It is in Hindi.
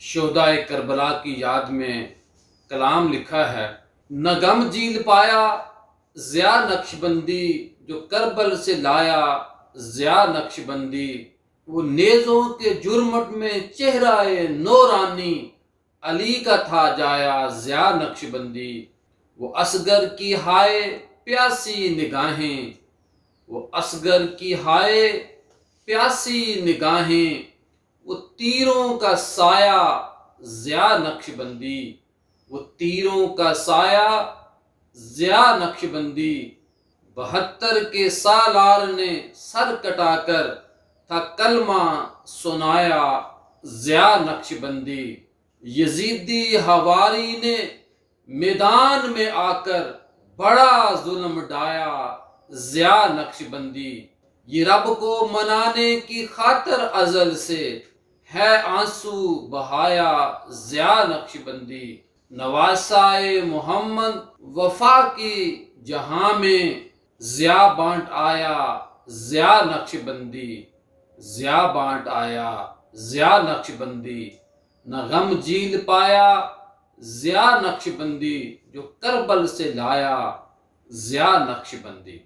शोहदाए करबला की याद में कलाम लिखा है। न गम झील पाया ज़िया नक्शबंदी, जो करबल से लाया ज़िया नक्शबंदी। वो नेज़ों के जुर्मट में चेहराए नूरानी, अली का था जाया ज़िया नक्शबंदी। वो असगर की हाय प्यासी निगाहें, वो असगर की हाय प्यासी निगाहें। वो तीरों का साया ज़िया नक्शबंदी, वो तीरों का साया ज़िया नक्शबंदी। 72 के सालार ने सर कटाकर था कलमा सुनाया ज़िया नक्शबंदी। यजीदी हवारी ने मैदान में आकर बड़ा जुल्म ढाया ज़िया नक्शबंदी। ये रब को मनाने की खातर अजल से है आंसू बहाया ज़िया नक्शबंदी। नवासाए मोहम्मद वफा की जहां में ज़िया बांट आया ज़िया नक्शबंदी। ज़िया बांट आया ज़िया नक्शबंदी। न गम झील पाया ज़िया नक्शबंदी, जो करबल से लाया ज़िया नक्शबंदी।